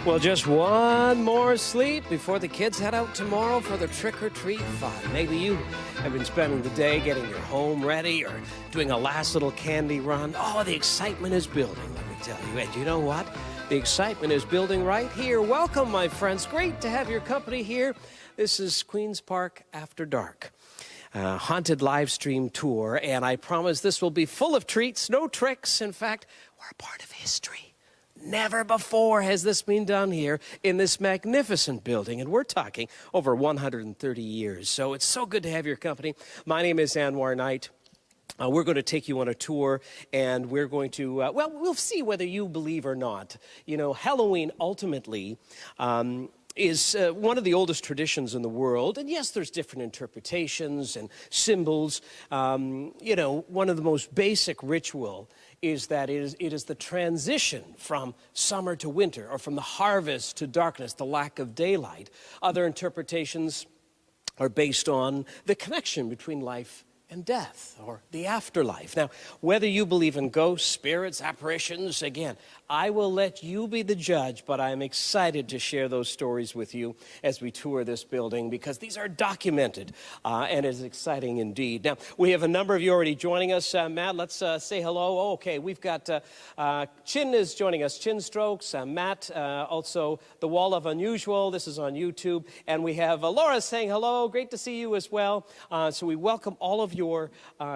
Well, just one more sleep before the kids head out tomorrow for the trick-or-treat fun. Maybe you have been spending the day getting your home ready or doing a last little candy run. Oh, the excitement is building, let me tell you. And you know what? The excitement is building right here. Welcome, my friends. Great to have your company here. This is Queen's Park After Dark. Haunted live stream tour, and I promise this will be full of treats, no tricks. In fact, we're a part of history. Never before has this been done here in this magnificent building, and we're talking over 130 years. So it's so good to have your company. My name is Anwar Knight. We're going to take you on a tour, and we're going to, well, we'll see whether you believe or not. You know, Halloween ultimately is one of the oldest traditions in the world. And yes, there's different interpretations and symbols. You know, one of the most basic ritual is that it is the transition from summer to winter, or from the harvest to darkness, the lack of daylight. Other interpretations are based on the connection between life and death, or the afterlife. Now, whether you believe in ghosts, spirits, apparitions, again, I will let you be the judge, but I'm excited to share those stories with you as we tour this building, because these are documented, and it's exciting indeed. Now, we have a number of you already joining us. Matt, let's say hello. Oh, okay, we've got Chin is joining us, Chin Strokes, Matt, also The Wall of Unusual. This is on YouTube. And we have Laura saying hello. Great to see you as well. So we welcome all of your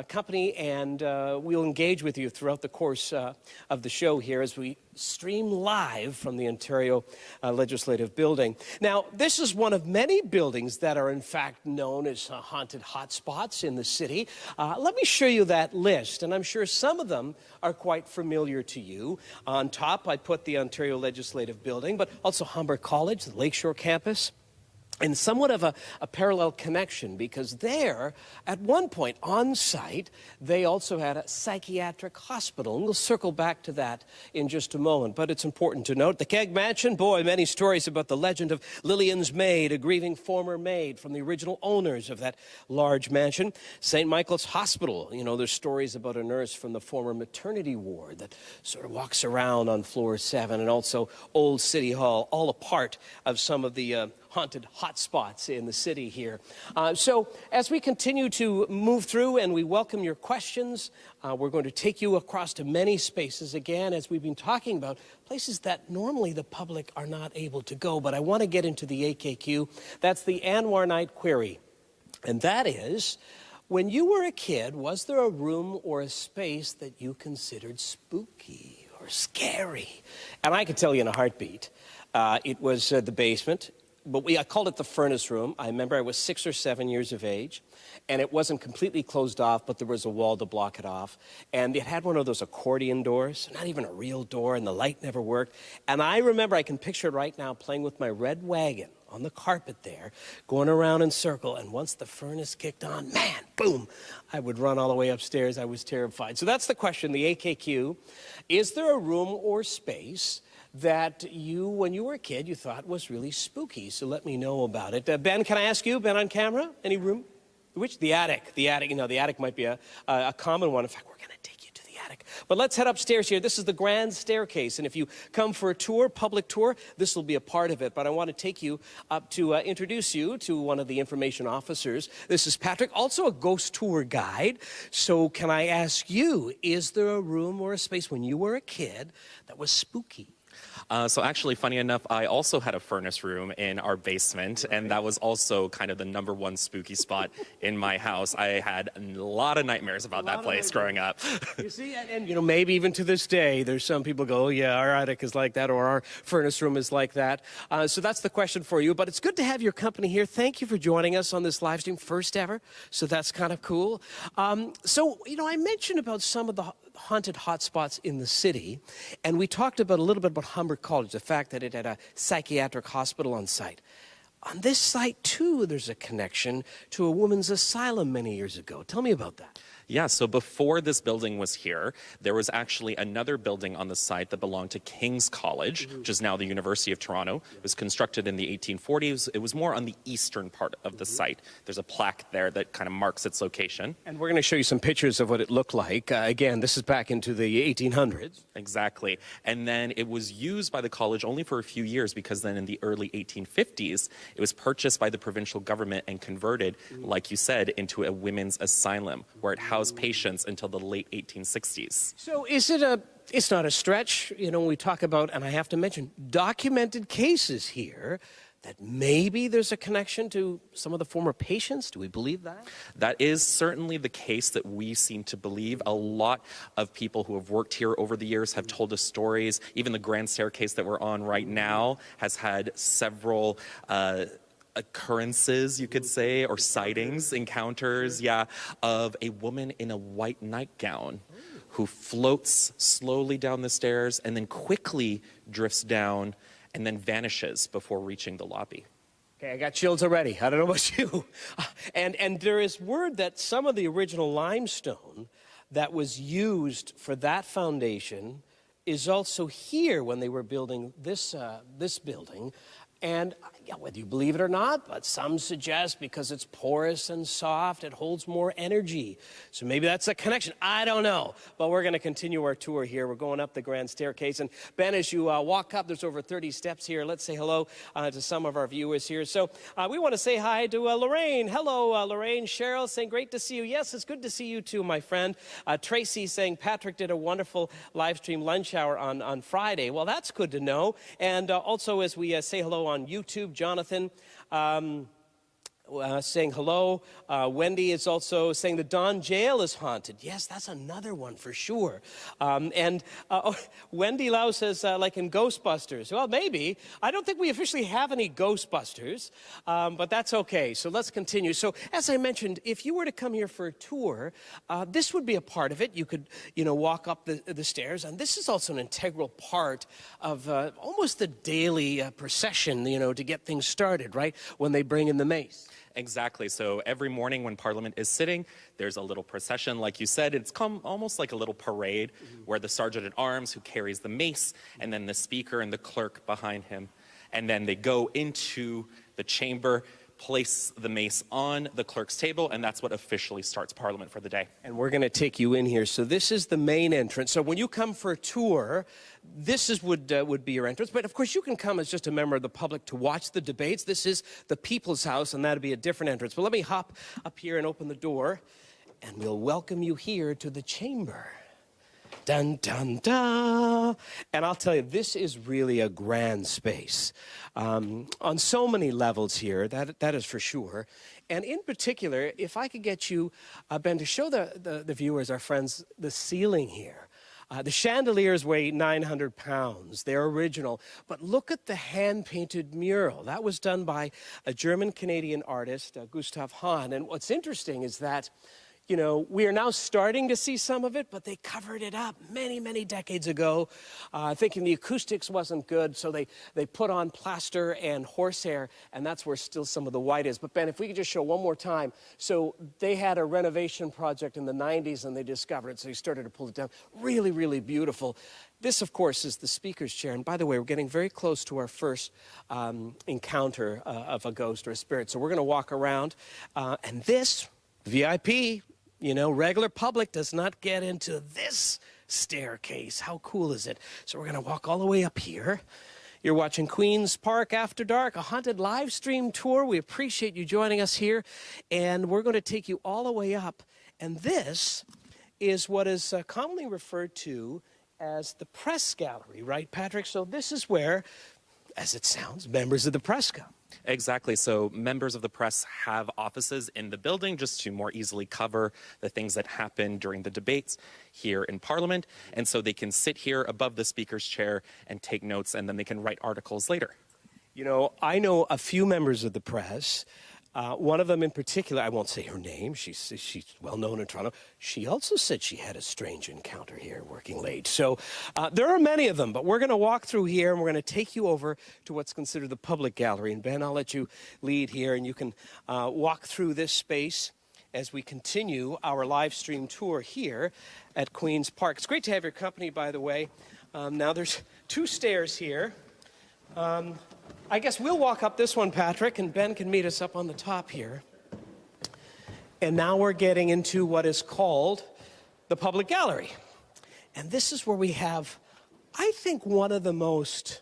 company, and we'll engage with you throughout the course of the show here as we stream live from the Ontario Legislative Building. Now, this is one of many buildings that are in fact known as haunted hotspots in the city. Let me show you that list, and I'm sure some of them are quite familiar to you. On top, I put the Ontario Legislative Building, but also Humber College, the Lakeshore campus. And somewhat of a parallel connection, because there, at one point on site, they also had a psychiatric hospital. And we'll circle back to that in just a moment. But it's important to note the Keg Mansion, boy, many stories about the legend of Lillian's maid, a grieving former maid from the original owners of that large mansion. St. Michael's Hospital, you know, there's stories about a nurse from the former maternity ward that sort of walks around on floor 7, and also Old City Hall, all a part of some of the haunted hotspots in the city here. So as we continue to move through and we welcome your questions, we're going to take you across to many spaces again, as we've been talking about, places that normally the public are not able to go. But I want to get into the AKQ. That's the Anwar Knight query. And that is, when you were a kid, was there a room or a space that you considered spooky or scary? And I can tell you in a heartbeat, it was the basement. But I called it the furnace room. I remember I was 6 or 7 years of age, and it wasn't completely closed off, but there was a wall to block it off. And it had one of those accordion doors, not even a real door, and the light never worked. And I remember, I can picture it right now, playing with my red wagon on the carpet there, going around in circle, and once the furnace kicked on, man, boom, I would run all the way upstairs. I was terrified. So that's the question, the AKQ. Is there a room or space that you, when you were a kid, you thought was really spooky? So let me know about it. Ben, can I ask you, Ben on camera, any room? Which? The attic. The attic, you know, the attic might be a common one. In fact, we're going to take you to the attic. But let's head upstairs here. This is the grand staircase. And if you come for a tour, public tour, this will be a part of it. But I want to take you up to introduce you to one of the information officers. This is Patrick, also a ghost tour guide. So can I ask you, is there a room or a space when you were a kid that was spooky? So actually, funny enough, I also had a furnace room in our basement, and that was also kind of the #1 spooky spot in my house. I had a lot of nightmares about that place growing up. You see, and you know, maybe even to this day, there's some people go, oh, yeah, our attic is like that, or our furnace room is like that. So that's the question for you. But it's good to have your company here. Thank you for joining us on this live stream, first ever. So that's kind of cool. So, you know, I mentioned about some of the haunted hotspots in the city, and we talked about a little bit about Humber College, the fact that it had a psychiatric hospital on site. On this site, too, there's a connection to a women's asylum many years ago. Tell me about that. Yeah, so before this building was here, there was actually another building on the site that belonged to King's College, which is now the University of Toronto. It was constructed in the 1840s. It was more on the eastern part of the site. There's a plaque there that kind of marks its location. And we're going to show you some pictures of what it looked like. Again, this is back into the 1800s. Exactly. And then it was used by the college only for a few years, because then in the early 1850s, it was purchased by the provincial government and converted, like you said, into a women's asylum, where it housed patients until the late 1860s. So it's not a stretch, when we talk about, and I have to mention, documented cases here, that maybe there's a connection to some of the former patients? Do we believe that? That is certainly the case that we seem to believe. A lot of people who have worked here over the years have told us stories. Even the grand staircase that we're on right now has had several occurrences, you could say, or sightings, encounters, of a woman in a white nightgown who floats slowly down the stairs and then quickly drifts down and then vanishes before reaching the lobby. Okay, I got chills already. I don't know about you. And there is word that some of the original limestone that was used for that foundation is also here when they were building this building. And whether you believe it or not, but some suggest because it's porous and soft, it holds more energy. So maybe that's a connection. I don't know. But we're going to continue our tour here. We're going up the grand staircase. And Ben, as you walk up, there's over 30 steps here. Let's say hello to some of our viewers here. So we want to say hi to Lorraine. Hello, Lorraine. Cheryl saying, great to see you. Yes, it's good to see you too, my friend. Tracy saying, Patrick did a wonderful live stream lunch hour on Friday. Well, that's good to know. And also, as we say hello on YouTube, Jonathan saying hello. Wendy is also saying the Don Jail is haunted. Yes, that's another one for sure. Wendy Lau says, like in Ghostbusters. Well, maybe. I don't think we officially have any Ghostbusters, but that's okay. So let's continue. So as I mentioned, if you were to come here for a tour, this would be a part of it. You could, walk up the stairs, and this is also an integral part of almost the daily procession, to get things started, right, when they bring in the mace. Exactly. So every morning when Parliament is sitting, there's a little procession, like you said. It's almost like a little parade where the Sergeant-at-Arms, who carries the mace, and then the Speaker and the clerk behind him. And then they go into the chamber, place the mace on the clerk's table, and that's what officially starts Parliament for the day. And we're going to take you in here. So this is the main entrance. So when you come for a tour, this would be your entrance. But of course, you can come as just a member of the public to watch the debates. This is the People's House, and that'll be a different entrance. But let me hop up here and open the door, and we'll welcome you here to the chamber. Dun, dun, dun. And I'll tell you, this is really a grand space on so many levels here, that is for sure. And in particular, if I could get you, Ben, to show the viewers, our friends, the ceiling here. The chandeliers weigh 900 pounds. They're original. But look at the hand-painted mural. That was done by a German-Canadian artist, Gustav Hahn. And what's interesting is that we are now starting to see some of it, but they covered it up many, many decades ago, thinking the acoustics wasn't good, so they put on plaster and horsehair, and that's where still some of the white is. But Ben, if we could just show one more time. So they had a renovation project in the 90s, and they discovered it, so they started to pull it down. Really, really beautiful. This, of course, is the Speaker's chair. And by the way, we're getting very close to our first encounter of a ghost or a spirit. So we're going to walk around, and this, VIP, regular public does not get into this staircase. How cool is it? So we're going to walk all the way up here. You're watching Queen's Park After Dark, a haunted live stream tour. We appreciate you joining us here. And we're going to take you all the way up. And this is what is commonly referred to as the press gallery, right, Patrick? So this is where, as it sounds, members of the press come. Exactly. So members of the press have offices in the building just to more easily cover the things that happen during the debates here in Parliament. And so they can sit here above the Speaker's chair and take notes, and then they can write articles later. I know a few members of the press. One of them in particular, I won't say her name, she's well known in Toronto. She also said she had a strange encounter here working late. So there are many of them, but we're going to walk through here and we're going to take you over to what's considered the public gallery. And Ben, I'll let you lead here and you can walk through this space. as we continue our live stream tour here at Queen's Park. It's great to have your company, by the way. Now there's 2 stairs here. I guess we'll walk up this one, Patrick, and Ben can meet us up on the top here. And now we're getting into what is called the public gallery. And this is where we have, I think, one of the most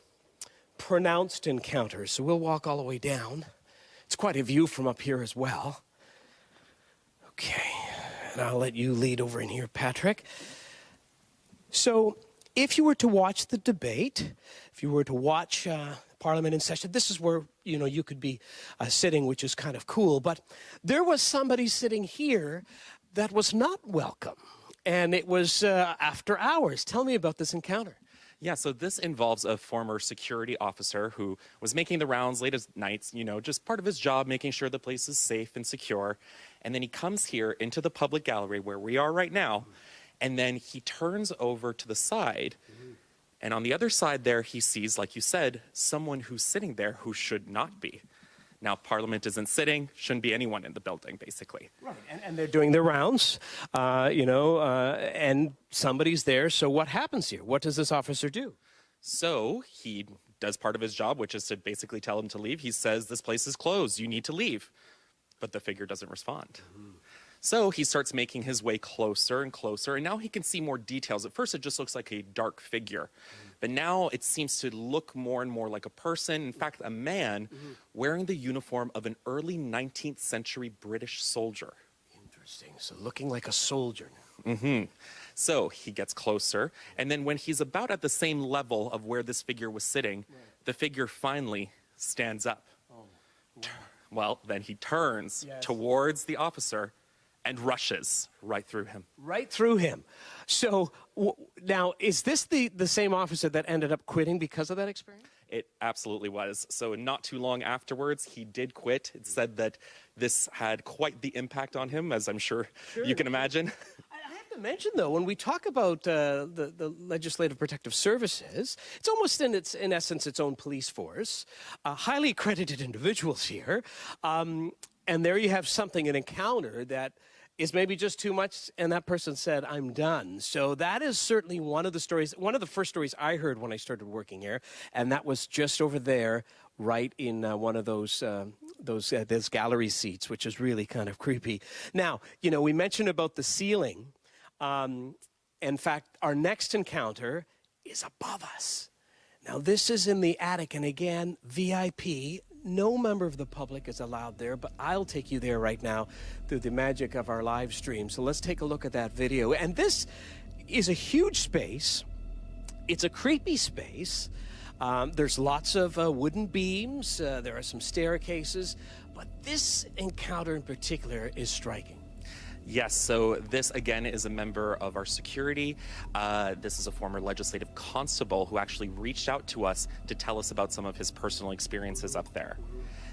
pronounced encounters. So we'll walk all the way down. It's quite a view from up here as well. Okay, and I'll let you lead over in here, Patrick. So if you were to watch the debate, if you were to watch Parliament in session, this is where, you could be sitting, which is kind of cool. But there was somebody sitting here that was not welcome. And it was after hours. Tell me about this encounter. Yeah, so this involves a former security officer who was making the rounds late at nights, just part of his job, making sure the place is safe and secure. And then he comes here into the public gallery where we are right now, and then he turns over to the side. And on the other side there, he sees, like you said, someone who's sitting there who should not be. Now, Parliament isn't sitting, shouldn't be anyone in the building, basically. Right, and they're doing their rounds, and somebody's there. So what happens here? What does this officer do? So he does part of his job, which is to basically tell him to leave. He says, this place is closed, you need to leave. But the figure doesn't respond. So he starts making his way closer and closer, and now he can see more details. At first, it just looks like a dark figure. But now it seems to look more and more like a person, in fact, a man, wearing the uniform of an early 19th century British soldier. Interesting. So looking like a soldier. So he gets closer, and then when he's about at the same level of where this figure was sitting, the figure finally stands up. Well, then he turns towards the officer and rushes right through him. Right through him. So now, is this the same officer that ended up quitting because of that experience? It absolutely was. So not too long afterwards, he did quit. It said that this had quite the impact on him, as I'm sure you can imagine. I have to mention, though, when we talk about the Legislative Protective Services, it's almost in essence its own police force, highly accredited individuals here, and there you have an encounter that is maybe just too much, and that person said, I'm done. So that is certainly one of the stories, one of the first stories I heard when I started working here, and that was just over there, right in one of those gallery seats, which is really kind of creepy. Now, we mentioned about the ceiling. In fact, our next encounter is above us. Now, this is in the attic, and again, VIP. No member of the public is allowed there, but I'll take you there right now through the magic of our live stream. So let's take a look at that video. And this is a huge space. It's a creepy space. There's lots of wooden beams. There are some staircases. But this encounter in particular is striking. Yes, so this, again, is a member of our security. This is a former legislative constable who actually reached out to us to tell us about some of his personal experiences up there.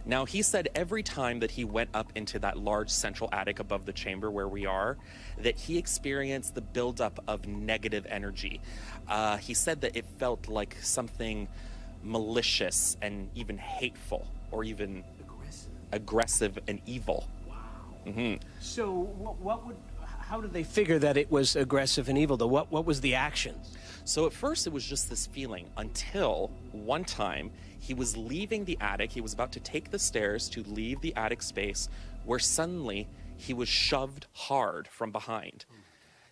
Now, he said every time that he went up into that large central attic above the chamber where we are, that he experienced the buildup of negative energy. He said that it felt like something malicious and even hateful, or even aggressive and evil. So how did they figure that it was aggressive and evil, though? What was the action? So at first it was just this feeling until one time he was leaving the attic. He was about to take the stairs to leave the attic space, where suddenly he was shoved hard from behind.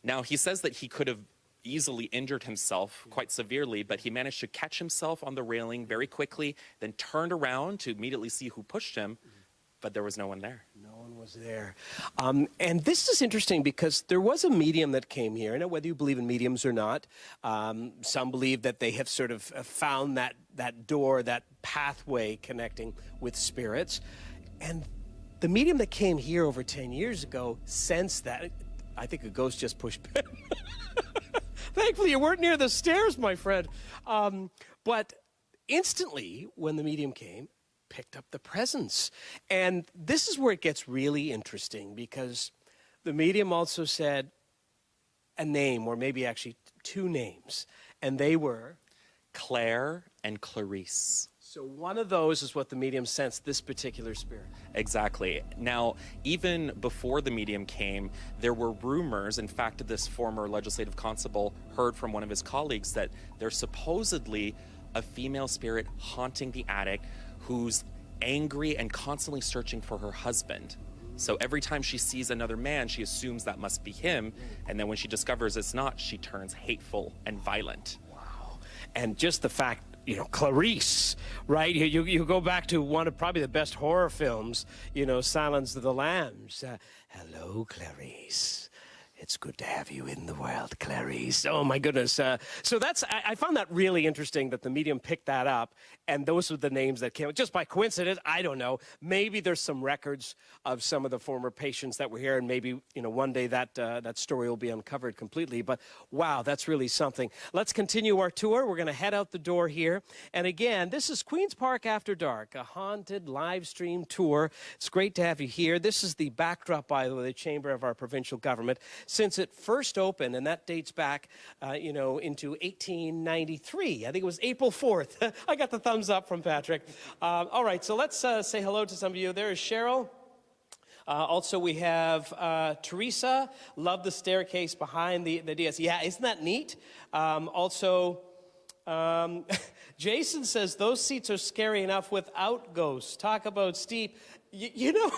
Now, he says that he could have easily injured himself quite severely, but he managed to catch himself on the railing very quickly, then turned around to immediately see who pushed him, but there was no one there. No one was there. And this is interesting because there was a medium that came here. I know whether you believe in mediums or not. Some believe that they have sort of found that door, that pathway connecting with spirits. And the medium that came here over 10 years ago sensed that. I think a ghost just pushed Ben. Thankfully, you weren't near the stairs, my friend. But instantly, when the medium came, picked up the presence. And this is where it gets really interesting, because the medium also said a name, or maybe actually 2 names, and they were Claire and Clarice. So one of those is what the medium sensed, this particular spirit. Exactly. Now, even before the medium came, there were rumors. In fact, this former legislative constable heard from one of his colleagues that there's supposedly a female spirit haunting the attic who's angry and constantly searching for her husband. So every time she sees another man, she assumes that must be him. And then when she discovers it's not, she turns hateful and violent. Wow. And just the fact, you know, Clarice, right? You go back to one of probably the best horror films, you know, Silence of the Lambs. Hello, Clarice. It's good to have you in the world, Clarice. Oh, my goodness. So I found that really interesting that the medium picked that up, and those were the names that came. Just by coincidence, I don't know. Maybe there's some records of some of the former patients that were here, and maybe, you know, one day that story will be uncovered completely. But, wow, that's really something. Let's continue our tour. We're going to head out the door here. And, again, this is Queen's Park After Dark, a haunted live stream tour. It's great to have you here. This is the backdrop, by the way, the chamber of our provincial government. Since it first opened, and that dates back, you know, into 1893. I think it was April 4th. I got the thumbs up from Patrick. All right, so let's say hello to some of you. There is Cheryl. Also, we have Teresa. Love the staircase behind the DS. Yeah, isn't that neat? Also, Jason says those seats are scary enough without ghosts. Talk about steep. You know,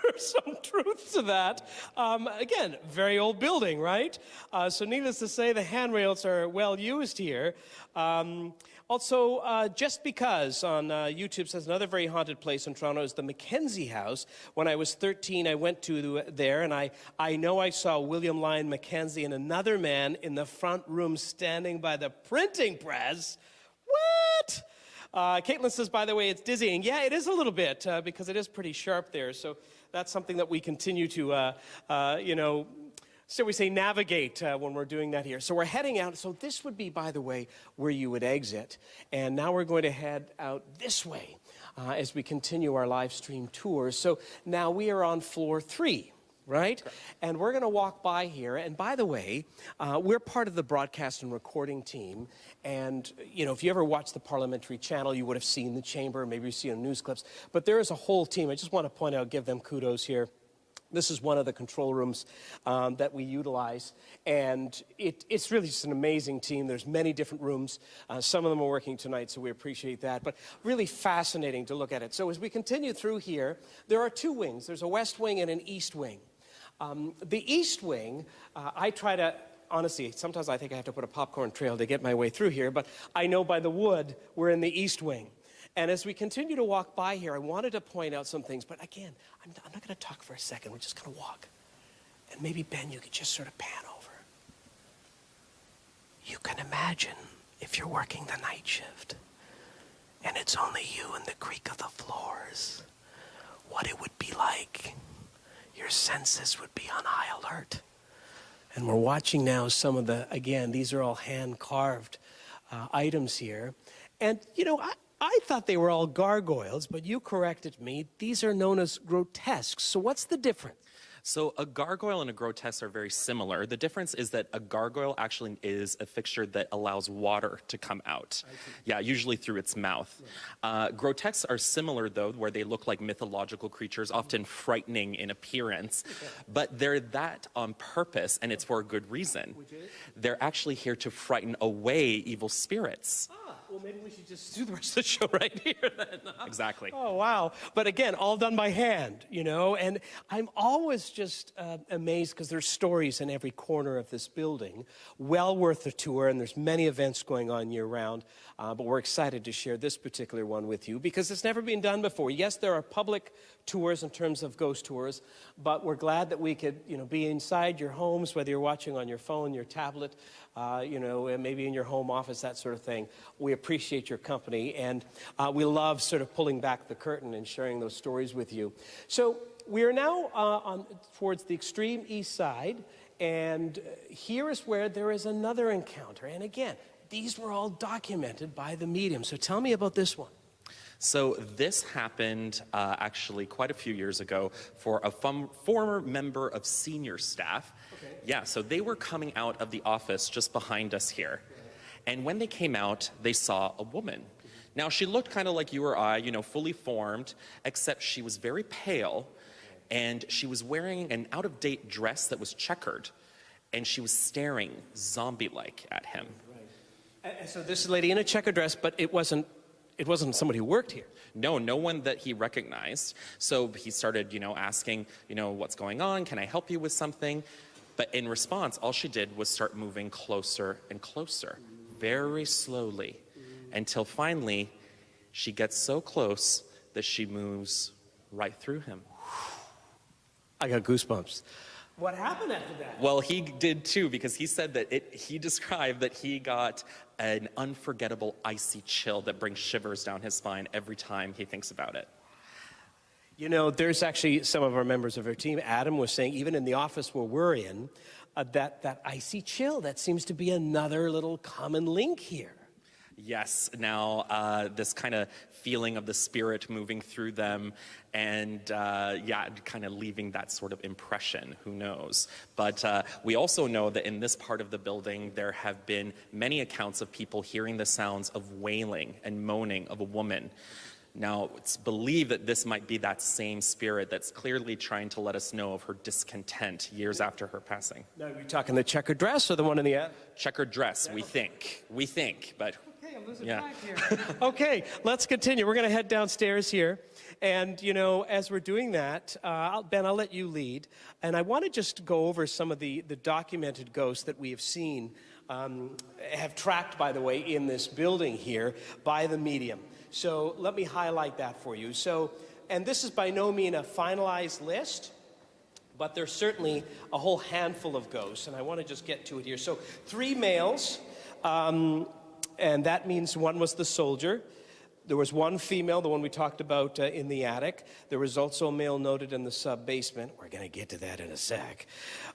there's some truth to that. Again, very old building, right? So needless to say, the handrails are well used here. Also, Just Because on YouTube says another very haunted place in Toronto is the Mackenzie House. When I was 13, I went to there, and I know I saw William Lyon Mackenzie and another man in the front room standing by the printing press. What? Caitlin says, by the way, it's dizzying. Yeah, it is a little bit because it is pretty sharp there. So that's something that we continue to, you know, so we say navigate when we're doing that here. So we're heading out. So this would be, by the way, where you would exit. And now we're going to head out this way as we continue our live stream tour. So now we are on floor 3. Right? Correct. And we're going to walk by here. And by the way, we're part of the broadcast and recording team. And, you know, if you ever watched the parliamentary channel, you would have seen the chamber. Maybe you've seen news clips. But there is a whole team. I just want to point out, give them kudos here. This is one of the control rooms that we utilize. And it's really just an amazing team. There's many different rooms. Some of them are working tonight, so we appreciate that. But really fascinating to look at it. So as we continue through here, there are 2 wings. There's a west wing and an east wing. The east wing, I try to, honestly, sometimes I think I have to put a popcorn trail to get my way through here, but I know by the wood we're in the east wing. And as we continue to walk by here, I wanted to point out some things, but again, I'm not going to talk for a second. We're just going to walk. And maybe, Ben, you could just sort of pan over. You can imagine if you're working the night shift, and it's only you and the creak of the floors, what it would be like. Your senses would be on high alert. And we're watching now some of the, again, these are all hand-carved items here. And, you know, I thought they were all gargoyles, but you corrected me. These are known as grotesques. So what's the difference? So a gargoyle and a grotesque are very similar. The difference is that a gargoyle actually is a fixture that allows water to come out. Yeah, usually through its mouth. Grotesques are similar, though, where they look like mythological creatures, often frightening in appearance. But they're that on purpose, and it's for a good reason. They're actually here to frighten away evil spirits. Well, maybe we should just do the rest of the show right here then. Exactly. Oh, wow. But again, all done by hand, you know, and I'm always just amazed because there's stories in every corner of this building. Well worth the tour, and there's many events going on year-round, but we're excited to share this particular one with you because it's never been done before. Yes, there are public tours in terms of ghost tours, but we're glad that we could, you know, be inside your homes, whether you're watching on your phone, your tablet, you know, maybe in your home office, that sort of thing. We appreciate your company, and we love sort of pulling back the curtain and sharing those stories with you. So we are now towards the extreme east side, and here is where there is another encounter. And again, these were all documented by the medium. So tell me about this one. So this happened actually quite a few years ago for a former member of senior staff. Okay. Yeah, so they were coming out of the office just behind us here. And when they came out, they saw a woman. Now, she looked kind of like you or I, fully formed, except she was very pale, and she was wearing an out-of-date dress that was checkered, and she was staring zombie-like at him. Right. And so this is a lady in a checkered dress, but it wasn't somebody who worked here. No one that he recognized. So he started, asking, what's going on? Can I help you with something? But in response, all she did was start moving closer and closer, very slowly, until finally she gets so close that she moves right through him. I got goosebumps. What happened after that? Well, he did too, because he said that he described that he got an unforgettable icy chill that brings shivers down his spine every time he thinks about it. There's actually some of our members of our team, Adam was saying, even in the office where we're in, that icy chill, that seems to be another little common link here. Yes, now this kind of feeling of the spirit moving through them and kind of leaving that sort of impression, who knows. But we also know that in this part of the building there have been many accounts of people hearing the sounds of wailing and moaning of a woman. Now, it's believed that this might be that same spirit that's clearly trying to let us know of her discontent years after her passing. Now, are you talking the checkered dress or the one in the... Checkered dress, we think, but... Okay, I'm losing track here. Okay, let's continue. We're going to head downstairs here. And, as we're doing that, Ben, I'll let you lead. And I want to just go over some of the documented ghosts that we have seen, have tracked, by the way, in this building here by the medium. So let me highlight that for you. And this is by no means a finalized list, but there's certainly a whole handful of ghosts, and I want to just get to it here. So 3 males, and that means one was the soldier. There was 1 female, the one we talked about in the attic. There was also a male noted in the sub-basement. We're going to get to that in a sec.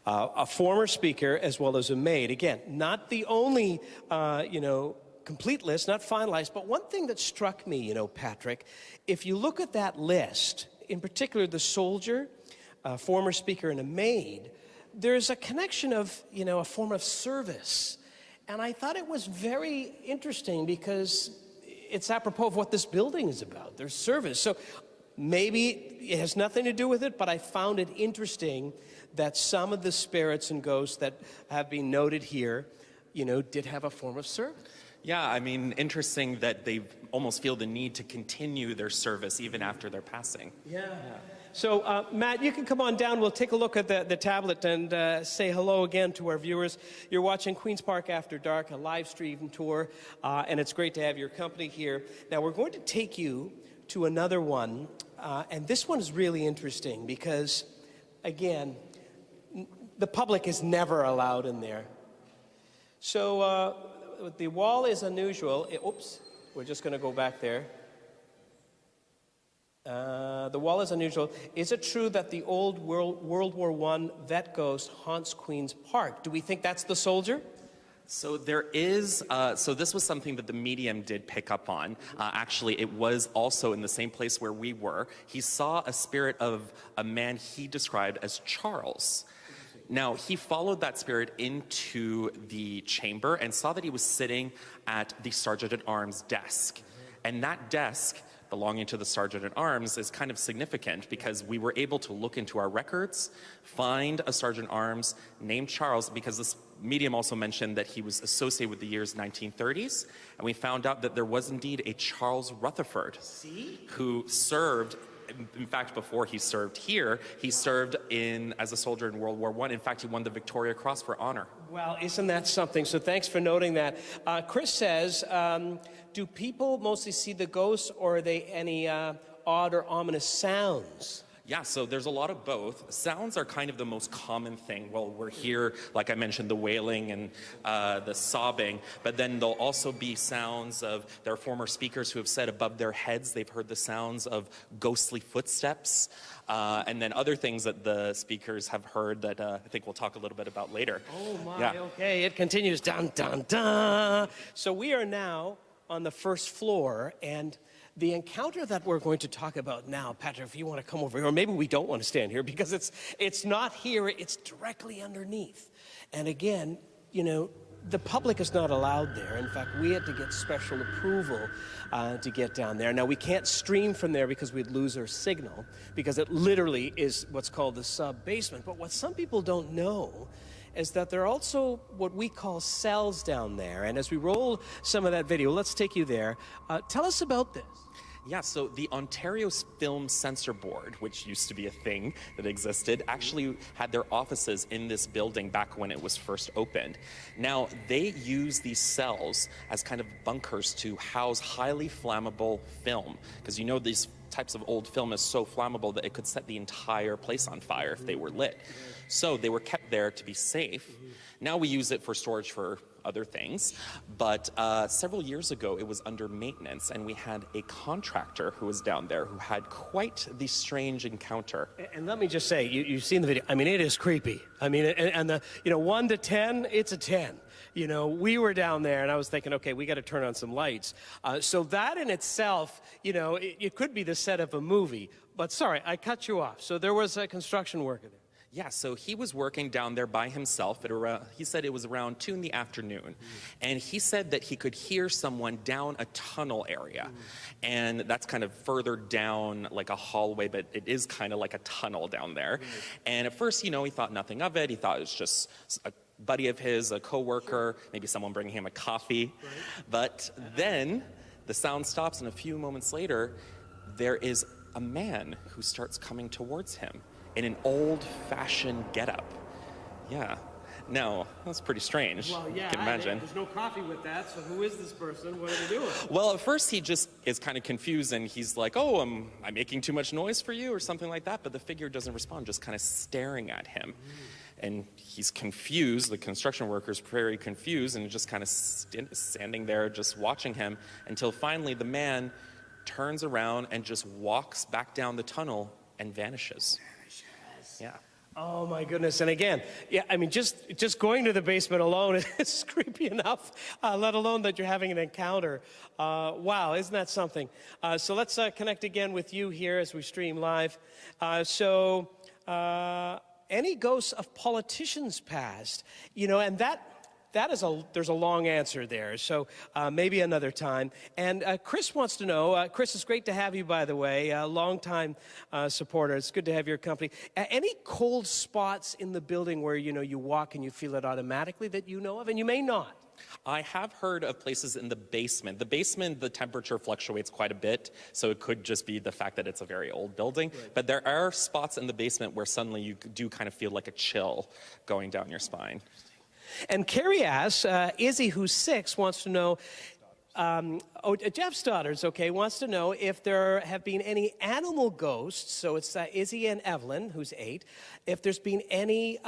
A former speaker as well as a maid. Again, not the only, complete list, not finalized, but one thing that struck me, Patrick, if you look at that list, in particular the soldier, a former speaker, and a maid, there's a connection of, a form of service. And I thought it was very interesting because it's apropos of what this building is about. There's service. So maybe it has nothing to do with it, but I found it interesting that some of the spirits and ghosts that have been noted here, did have a form of service. Yeah, I mean, interesting that they almost feel the need to continue their service even after their passing. Yeah. So, Matt, you can come on down. We'll take a look at the tablet and say hello again to our viewers. You're watching Queen's Park After Dark, a live stream tour, and it's great to have your company here. Now, we're going to take you to another one, and this one is really interesting because, again, the public is never allowed in there. So, the wall is unusual. Oops, we're just going to go back there. The wall is unusual. Is it true that the old World War I vet ghost haunts Queen's Park? Do we think that's the soldier? So there is, so this was something that the medium did pick up on. Actually, it was also in the same place where we were. He saw a spirit of a man he described as Charles. Now, he followed that spirit into the chamber and saw that he was sitting at the Sergeant-at-Arms desk. And that desk belonging to the Sergeant-at-Arms is kind of significant because we were able to look into our records, find a Sergeant-at-Arms named Charles, because this medium also mentioned that he was associated with the years 1930s, and we found out that there was indeed a Charles Rutherford who served. In fact, before he served here, he served as a soldier in World War I. In fact, he won the Victoria Cross for honor. Well, isn't that something? So thanks for noting that. Chris says, do people mostly see the ghosts, or are they any odd or ominous sounds? Yeah, so there's a lot of both. Sounds are kind of the most common thing. Well, we're here, like I mentioned, the wailing and the sobbing, but then there'll also be sounds of, there are former speakers who have said above their heads they've heard the sounds of ghostly footsteps, and then other things that the speakers have heard that I think we'll talk a little bit about later. Oh my, okay, it continues, dun, dun, dun. So we are now on the first floor, and the encounter that we're going to talk about now, Patrick, if you want to come over here, or maybe we don't want to stand here because it's not here, it's directly underneath. And again, the public is not allowed there. In fact, we had to get special approval to get down there. Now, we can't stream from there because we'd lose our signal, because it literally is what's called the sub-basement. But what some people don't know is that there are also what we call cells down there. And as we roll some of that video, let's take you there. Tell us about this. Yeah, so the Ontario Film Censor Board, which used to be a thing that existed, actually had their offices in this building back when it was first opened. Now, they use these cells as kind of bunkers to house highly flammable film, because you know these types of old film is so flammable that it could set the entire place on fire if they were lit. So they were kept there to be safe. Now we use it for storage for other things, but several years ago it was under maintenance, and we had a contractor who was down there who had quite the strange encounter. And let me just say, you've seen the video. I mean, it is creepy. I mean, and the 1 to 10, it's a 10. You know, we were down there, and I was thinking, okay, we got to turn on some lights. So that in itself, it could be the set of a movie. But sorry, I cut you off. So there was a construction worker there. Yeah, so he was working down there by himself at around, he said it was around 2 in the afternoon. And he said that he could hear someone down a tunnel area. And that's kind of further down like a hallway, but it is kind of like a tunnel down there. And at first, he thought nothing of it. He thought it was just a buddy of his, a coworker, maybe someone bringing him a coffee. But then the sound stops, and a few moments later, there is a man who starts coming towards him in an old-fashioned getup. Yeah. No, that's pretty strange. Well, yeah, you can imagine. There's no coffee with that, so who is this person? What are they doing? Well, at first he just is kind of confused, and he's like, oh, am I making too much noise for you, or something like that? But the figure doesn't respond, just kind of staring at him. And he's confused, the construction worker's very confused, and just kind of standing there just watching him, until finally the man turns around and just walks back down the tunnel and vanishes. Yeah. Oh my goodness! And again, yeah, I mean, just going to the basement alone is creepy enough. Let alone that you're having an encounter. Wow, isn't that something? So let's connect again with you here as we stream live. Any ghosts of politicians past? And there's a long answer there, so maybe another time. And Chris wants to know, Chris, it's great to have you, by the way, a long-time supporter. It's good to have your company. Any cold spots in the building where, you walk and you feel it automatically that you know of, and you may not? I have heard of places in the basement. The basement, the temperature fluctuates quite a bit, so it could just be the fact that it's a very old building. Right. But there are spots in the basement where suddenly you do kind of feel like a chill going down your spine. And Carrie asks, Izzy, who's 6, wants to know, Jeff's daughter's wants to know if there have been any animal ghosts. So it's Izzy and Evelyn, who's 8. If there's been any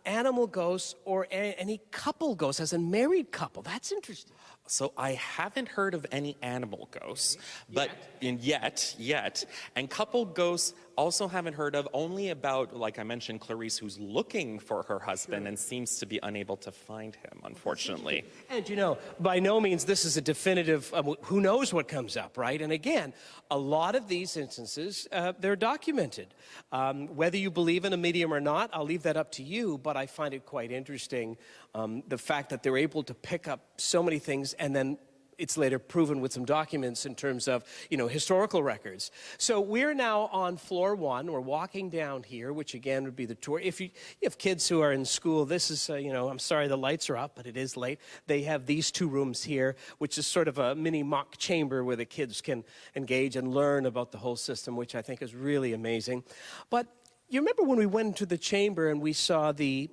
animal ghosts or any couple ghosts, as a married couple. That's interesting. So I haven't heard of any animal ghosts, but yet. And couple ghosts also haven't heard of, only about, like I mentioned, Clarice, who's looking for her husband and seems to be unable to find him, unfortunately. And by no means this is a definitive, who knows what comes up, right? And again, a lot of these instances, they're documented. Whether you believe in a medium or not, I'll leave that up to you, but I find it quite interesting, the fact that they're able to pick up so many things, and then it's later proven with some documents in terms of, historical records. So we're now on floor 1. We're walking down here, which again would be the tour. If you have kids who are in school, this is, I'm sorry the lights are up, but it is late. They have these 2 rooms here, which is sort of a mini mock chamber where the kids can engage and learn about the whole system, which I think is really amazing. But you remember when we went into the chamber and we saw the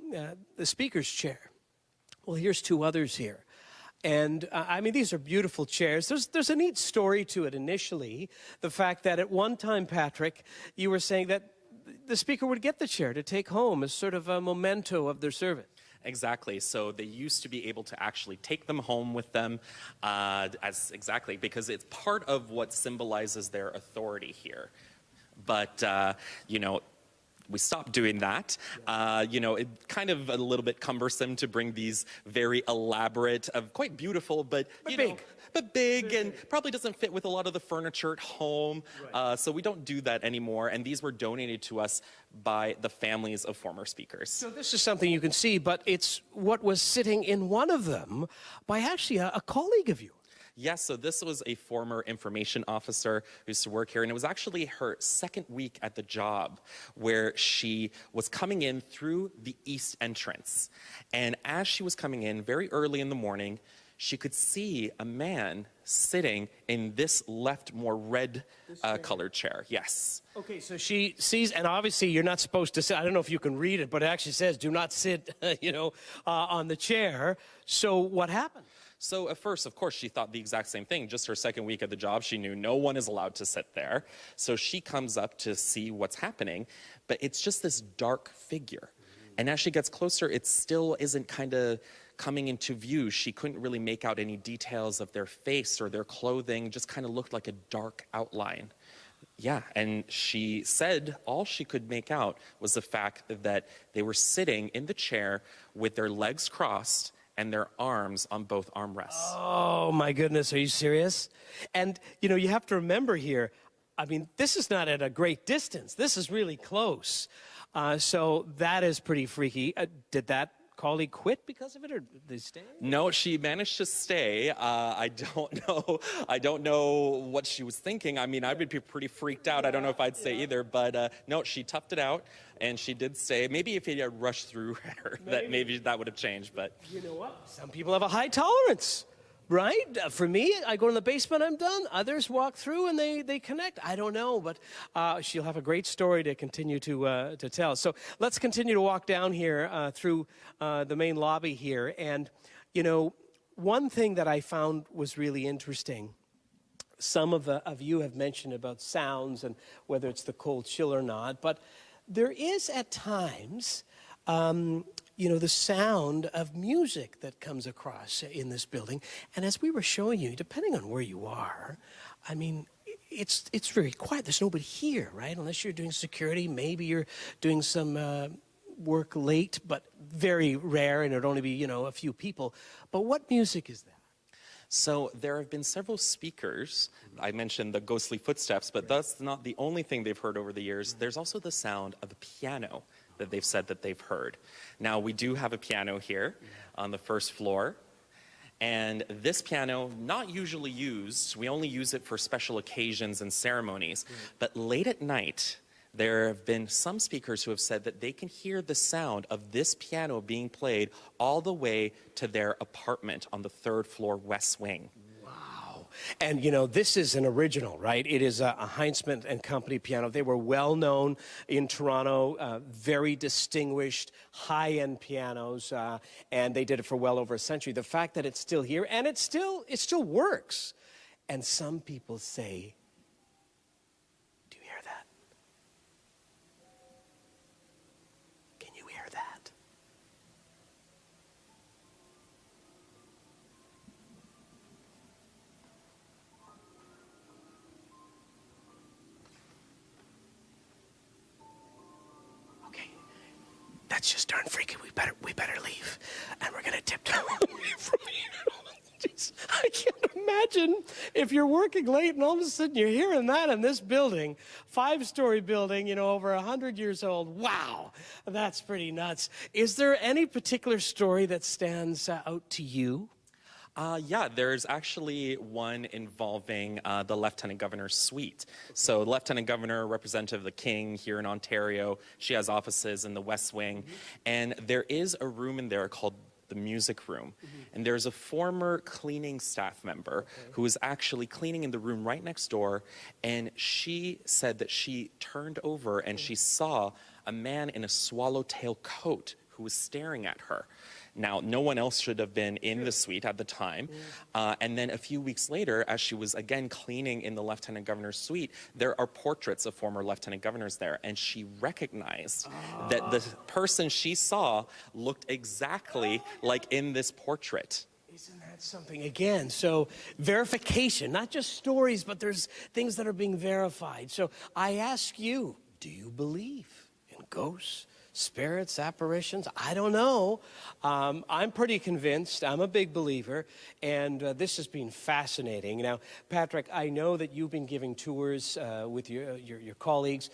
speaker's chair? Well, here's 2 others here. And, I mean, these are beautiful chairs. There's a neat story to it initially. The fact that at one time, Patrick, you were saying that the speaker would get the chair to take home as sort of a memento of their service. Exactly. So they used to be able to actually take them home with them, because it's part of what symbolizes their authority here. But, we stopped doing that. You know, it kind of a little bit cumbersome to bring these very elaborate, quite beautiful, but you big. know, but big and probably doesn't fit with a lot of the furniture at home. Right. So we don't do that anymore. And these were donated to us by the families of former speakers. So this is something you can see, but it's what was sitting in one of them by actually a colleague of yours. Yes, so this was a former information officer who used to work here, and it was actually her second week at the job where she was coming in through the east entrance. And as she was coming in very early in the morning, she could see a man sitting in this left, more red colored chair. Yes. Okay, so she sees, and obviously you're not supposed to sit. I don't know if you can read it, but it actually says, do not sit, on the chair. So what happened? So at first, of course, she thought the exact same thing. Just her second week at the job, she knew no one is allowed to sit there. So she comes up to see what's happening, but it's just this dark figure. And as she gets closer, it still isn't kind of coming into view. She couldn't really make out any details of their face or their clothing, just kind of looked like a dark outline. Yeah, and she said all she could make out was the fact that they were sitting in the chair with their legs crossed and their arms on both armrests. Oh, my goodness. Are you serious? And, you have to remember here, I mean, this is not at a great distance. This is really close. So that is pretty freaky. Did that colleague quit because of it, or did they stay? No, she managed to stay. I don't know what she was thinking. I mean, I would be pretty freaked out. I don't know if I'd stay either, but no, she toughed it out, and she did stay. Maybe if he had rushed through her, maybe that would have changed, but... You know what? Some people have a high tolerance, right? For me, I go in the basement, I'm done. Others walk through and they connect. I don't know, but she'll have a great story to continue to tell. So let's continue to walk down here through the main lobby here. And, one thing that I found was really interesting, some of you have mentioned about sounds and whether it's the cold chill or not, but there is at times... the sound of music that comes across in this building. And as we were showing you, depending on where you are, I mean, it's very quiet. There's nobody here, right? Unless you're doing security, maybe you're doing some work late, but very rare, and it'd only be, a few people. But what music is that? So there have been several speakers. I mentioned the ghostly footsteps, but that's not the only thing they've heard over the years. There's also the sound of a piano that they've said that they've heard. Now, we do have a piano here on the first floor. And this piano, not usually used, we only use it for special occasions and ceremonies. But late at night, there have been some speakers who have said that they can hear the sound of this piano being played all the way to their apartment on the third floor west wing. Wow. And, this is an original, right? It is a Heinzman and Company piano. They were well known in Toronto, very distinguished, high-end pianos, and they did it for well over a century. The fact that it's still here, and it still works. And some people say, do you hear that? Can you hear that? That's just darn freaky. We better leave, and we're gonna tiptoe away from here. Jeez, I can't imagine if you're working late and all of a sudden you're hearing that in this building, 5-story building, over 100 years old. Wow, that's pretty nuts. Is there any particular story that stands out to you? Yeah, there's actually one involving the Lieutenant Governor's suite. So Lieutenant Governor, representative of the King here in Ontario, she has offices in the West Wing, and there is a room in there called the music room. And there's a former cleaning staff member who was actually cleaning in the room right next door, and she said that she turned over and she saw a man in a swallowtail coat who was staring at her. Now, no one else should have been in the suite at the time. And then a few weeks later, as she was again cleaning in the Lieutenant Governor's suite, there are portraits of former Lieutenant Governors there. And she recognized that the person she saw looked exactly like in this portrait. Isn't that something? Again, so verification, not just stories, but there's things that are being verified. So I ask you, do you believe in ghosts, spirits, apparitions? I don't know. I'm pretty convinced. I'm a big believer, and this has been fascinating. Now, Patrick, I know that you've been giving tours with your colleagues,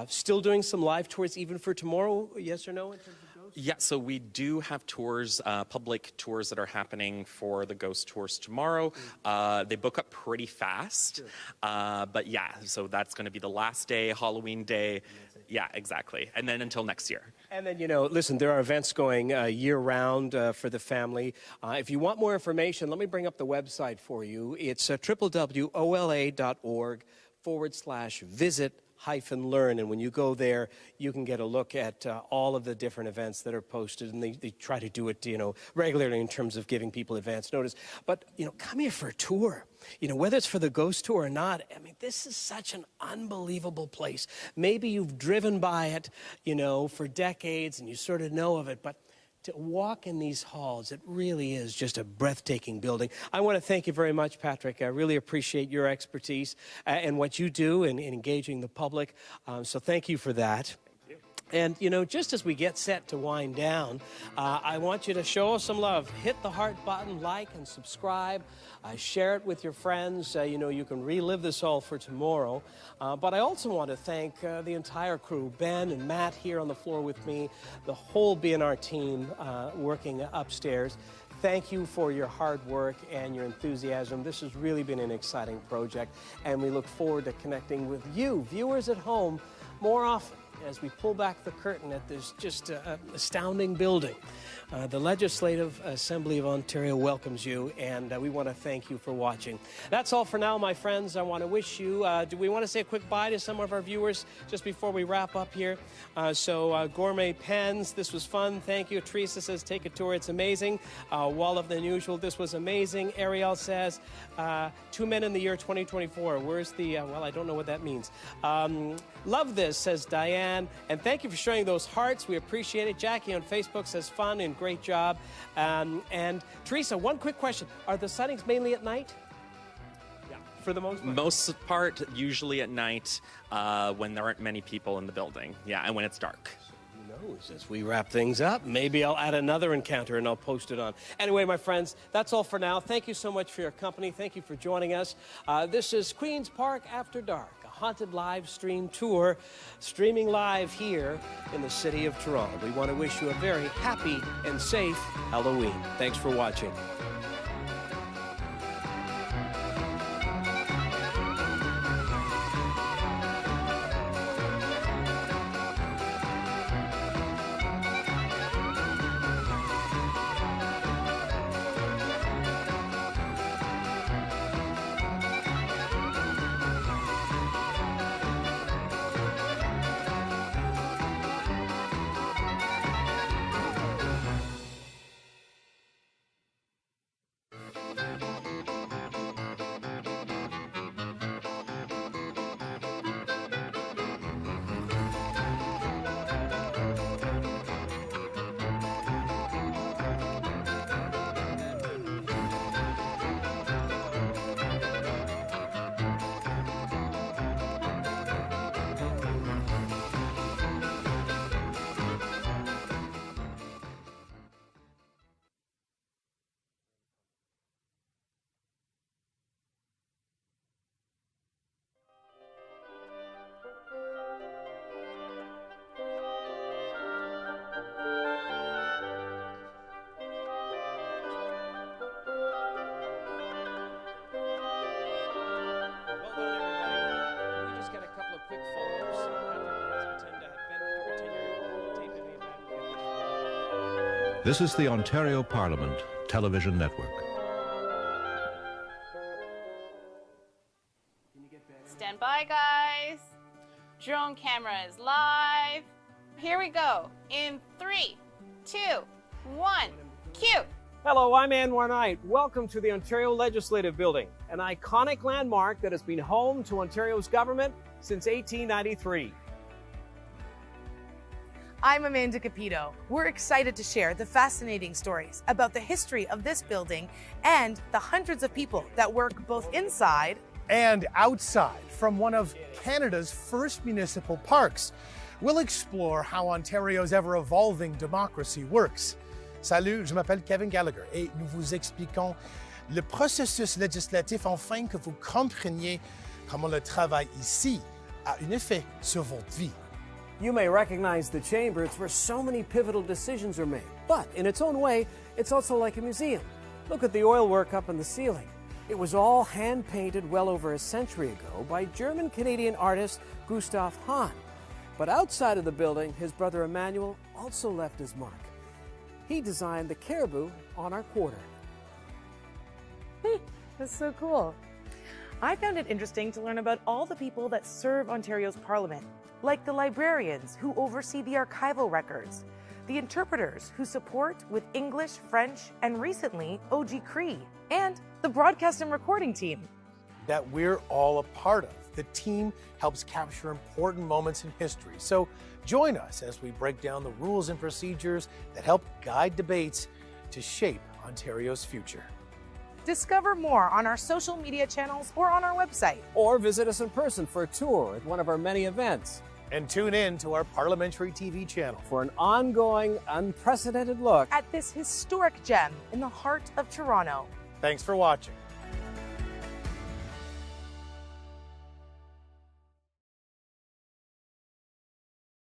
still doing some live tours even for tomorrow, yes or no, in terms of ghosts? Yeah, so we do have tours, public tours that are happening for the ghost tours tomorrow. They book up pretty fast, but yeah, so that's going to be the last day, Halloween day. Yeah, exactly. And then until next year. And then, you know, listen, there are events going year-round for the family. If you want more information, let me bring up the website for you. It's www.ola.org/visit-learn. And when you go there, you can get a look at all of the different events that are posted. And they try to do it, you know, regularly in terms of giving people advance notice. But, you know, come here for a tour. You know, whether it's for the ghost tour or not, I mean, this is such an unbelievable place. Maybe you've driven by it, you know, for decades and you sort of know of it, but to walk in these halls, it really is just a breathtaking building. I want to thank you very much, Patrick. I really appreciate your expertise and what you do in engaging the public. So thank you for that. And, you know, just as we get set to wind down, I want you to show us some love. Hit the heart button, like and subscribe. Share it with your friends. You know, you can relive this all for tomorrow. But I also want to thank the entire crew, Ben and Matt here on the floor with me, the whole BNR team working upstairs. Thank you for your hard work and your enthusiasm. This has really been an exciting project, and we look forward to connecting with you, viewers at home, more often as we pull back the curtain at this just astounding building. The Legislative Assembly of Ontario welcomes you, and we want to thank you for watching. That's all for now, my friends. I want to wish you, do we want to say a quick bye to some of our viewers just before we wrap up here? Gourmet Pens, this was fun. Thank you. Teresa says, take a tour. It's amazing. Wall of the Unusual, this was amazing. Ariel says, 2 men in the year 2024. Where's the, well, I don't know what that means. Love this, says Diane. And thank you for sharing those hearts. We appreciate it. Jackie on Facebook says, fun and great job. And Teresa, one quick question. Are the sightings mainly at night? Yeah, for the most part. Most part, usually at night when there aren't many people in the building. Yeah, and when it's dark. Who knows? As we wrap things up, maybe I'll add another encounter and I'll post it on. Anyway, my friends, that's all for now. Thank you so much for your company. Thank you for joining us. This is Queen's Park After Dark, a haunted live stream tour, streaming live here in the city of Toronto. We want to wish you a very happy and safe Halloween. Thanks for watching. This is the Ontario Parliament Television Network. Stand by, guys. Drone camera is live. Here we go. In 3, 2, 1, cue. Hello, I'm Anwar Knight. Welcome to the Ontario Legislative Building, an iconic landmark that has been home to Ontario's government since 1893. I'm Amanda Capito. We're excited to share the fascinating stories about the history of this building and the hundreds of people that work both inside and outside from one of Canada's first municipal parks. we'll explore how Ontario's ever-evolving democracy works. Salut, je m'appelle Kevin Gallagher et nous vous expliquons le processus législatif afin que vous compreniez comment le travail ici a un effet sur votre vie. You may recognize the chamber. It's where so many pivotal decisions are made. But in its own way, it's also like a museum. Look at the oil work up in the ceiling. It was all hand-painted well over a century ago by German-Canadian artist Gustav Hahn. But outside of the building, his brother Emmanuel also left his mark. He designed the caribou on our quarter. That's so cool. I found it interesting to learn about all the people that serve Ontario's Parliament, like the librarians who oversee the archival records, the interpreters who support with English, French, and recently OG Cree, and the broadcast and recording team. That we're all a part of. The team helps capture important moments in history. So join us as we break down the rules and procedures that help guide debates to shape Ontario's future. Discover more on our social media channels or on our website. Or visit us in person for a tour at one of our many events. And tune in to our parliamentary TV channel For an ongoing, unprecedented look At this historic gem in the heart of Toronto. Thanks for watching.